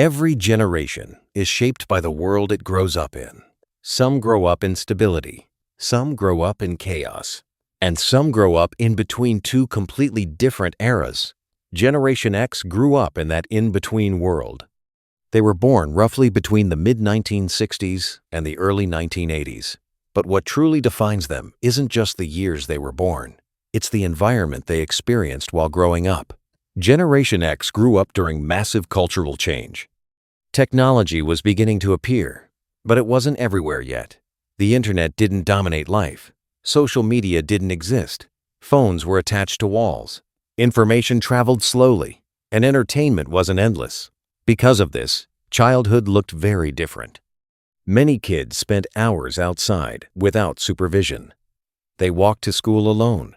Every generation is shaped by the world it grows up in. Some grow up in stability, some grow up in chaos, and some grow up in between two completely different eras. Generation X grew up in that in-between world. They were born roughly between the mid-1960s and the early 1980s. But what truly defines them isn't just the years they were born. It's the environment they experienced while growing up. Generation X grew up during massive cultural change. Technology was beginning to appear, but it wasn't everywhere yet. The internet didn't dominate life. Social media didn't exist. Phones were attached to walls. Information traveled slowly, and entertainment wasn't endless. Because of this, childhood looked very different. Many kids spent hours outside without supervision. They walked to school alone.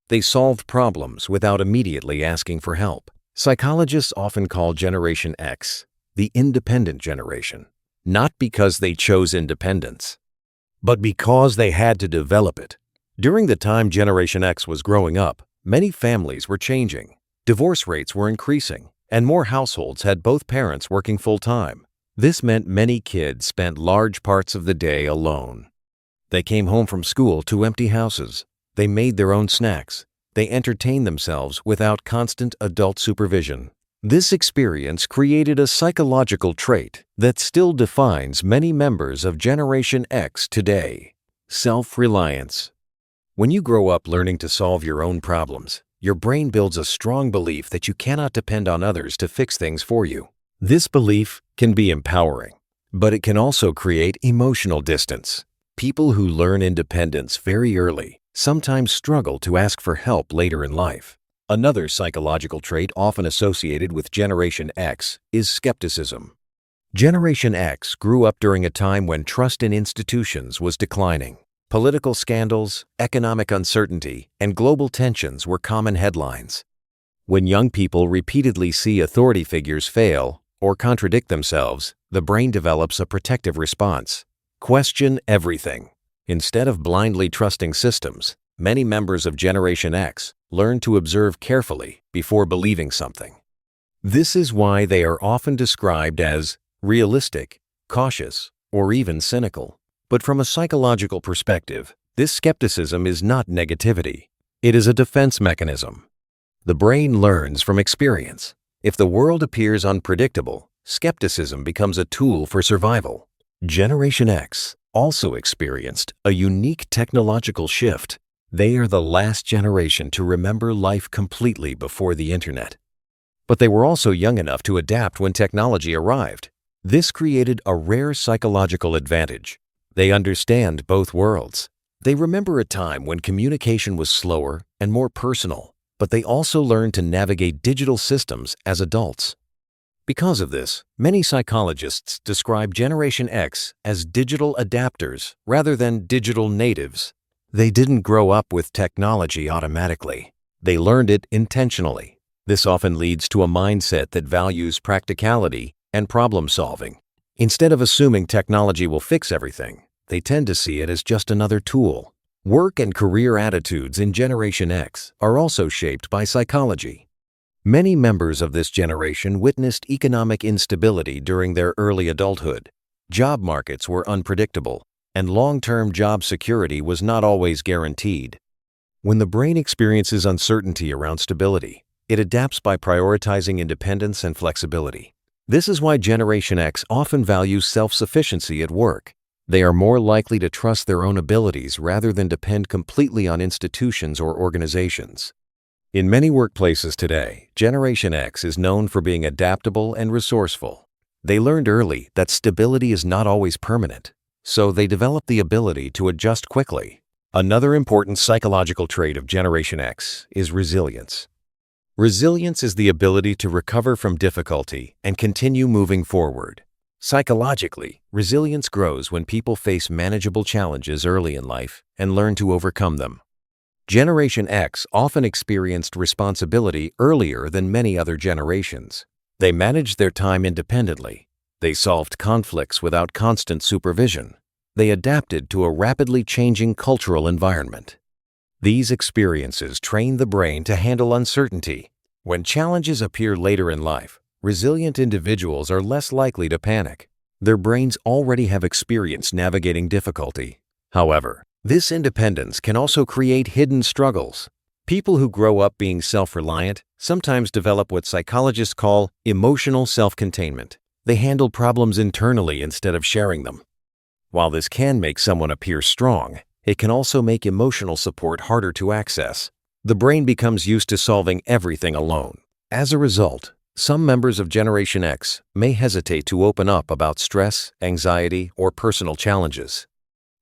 They solved problems without immediately asking for help. Psychologists often call Generation X the independent generation, not because they chose independence, but because they had to develop it. During the time Generation X was growing up, many families were changing. Divorce rates were increasing, and more households had both parents working full-time. This meant many kids spent large parts of the day alone. They came home from school to empty houses. They made their own snacks. They entertained themselves without constant adult supervision. This experience created a psychological trait that still defines many members of Generation X today: self-reliance. When you grow up learning to solve your own problems, your brain builds a strong belief that you cannot depend on others to fix things for you. This belief can be empowering, but it can also create emotional distance. People who learn independence very early sometimes struggle to ask for help later in life. Another psychological trait often associated with Generation X is skepticism. Generation X grew up during a time when trust in institutions was declining. Political scandals, economic uncertainty, and global tensions were common headlines. When young people repeatedly see authority figures fail or contradict themselves, the brain develops a protective response. Question everything. Instead of blindly trusting systems, many members of Generation X learn to observe carefully before believing something. This is why they are often described as realistic, cautious, or even cynical. But from a psychological perspective, this skepticism is not negativity. It is a defense mechanism. The brain learns from experience. If the world appears unpredictable, skepticism becomes a tool for survival. Generation X also experienced a unique technological shift. They are the last generation to remember life completely before the internet. But they were also young enough to adapt when technology arrived. This created a rare psychological advantage. They understand both worlds. They remember a time when communication was slower and more personal, but they also learned to navigate digital systems as adults. Because of this, many psychologists describe Generation X as digital adapters rather than digital natives. They didn't grow up with technology automatically. They learned it intentionally. This often leads to a mindset that values practicality and problem solving. Instead of assuming technology will fix everything, they tend to see it as just another tool. Work and career attitudes in Generation X are also shaped by psychology. Many members of this generation witnessed economic instability during their early adulthood. Job markets were unpredictable, and long-term job security was not always guaranteed. When the brain experiences uncertainty around stability, it adapts by prioritizing independence and flexibility. This is why Generation X often values self-sufficiency at work. They are more likely to trust their own abilities rather than depend completely on institutions or organizations. In many workplaces today, Generation X is known for being adaptable and resourceful. They learned early that stability is not always permanent, so they develop the ability to adjust quickly. Another important psychological trait of Generation X is resilience. Resilience is the ability to recover from difficulty and continue moving forward. Psychologically, resilience grows when people face manageable challenges early in life and learn to overcome them. Generation X often experienced responsibility earlier than many other generations. They managed their time independently. They solved conflicts without constant supervision. They adapted to a rapidly changing cultural environment. These experiences train the brain to handle uncertainty. When challenges appear later in life, Resilient individuals are less likely to panic. Their brains already have experience navigating difficulty. However, this independence can also create hidden struggles. People who grow up being self-reliant sometimes develop what psychologists call emotional self-containment. They handle problems internally instead of sharing them. While this can make someone appear strong, it can also make emotional support harder to access. The brain becomes used to solving everything alone. As a result, some members of Generation X may hesitate to open up about stress, anxiety, or personal challenges.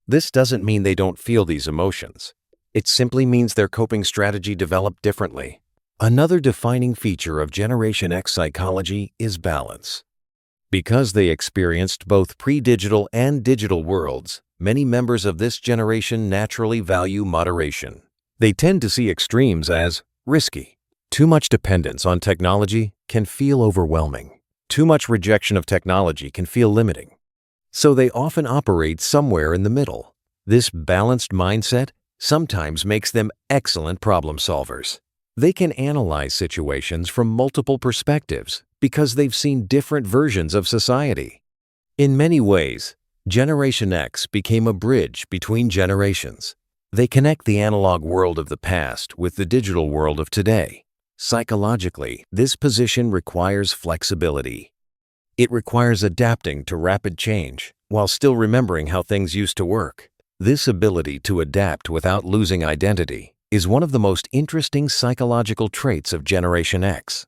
This doesn't mean they don't feel these emotions. It simply means their coping strategy developed differently. Another defining feature of Generation X psychology is balance. Because they experienced both pre-digital and digital worlds, many members of this generation naturally value moderation. They tend to see extremes as risky. Too much dependence on technology can feel overwhelming. Too much rejection of technology can feel limiting. So they often operate somewhere in the middle. This balanced mindset sometimes makes them excellent problem solvers. They can analyze situations from multiple perspectives because they've seen different versions of society. In many ways, Generation X became a bridge between generations. They connect the analog world of the past with the digital world of today. Psychologically, this position requires flexibility. It requires adapting to rapid change while still remembering how things used to work. This ability to adapt without losing identity is one of the most interesting psychological traits of Generation X.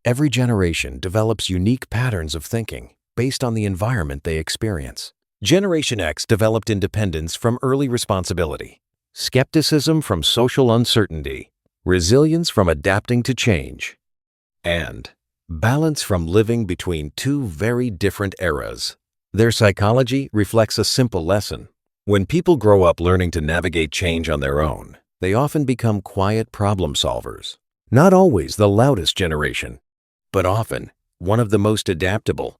Every generation develops unique patterns of thinking based on the environment they experience. Generation X developed independence from early responsibility, skepticism from social uncertainty, resilience from adapting to change, and balance from living between two very different eras. Their psychology reflects a simple lesson. When people grow up learning to navigate change on their own, they often become quiet problem solvers. Not always the loudest generation, but often one of the most adaptable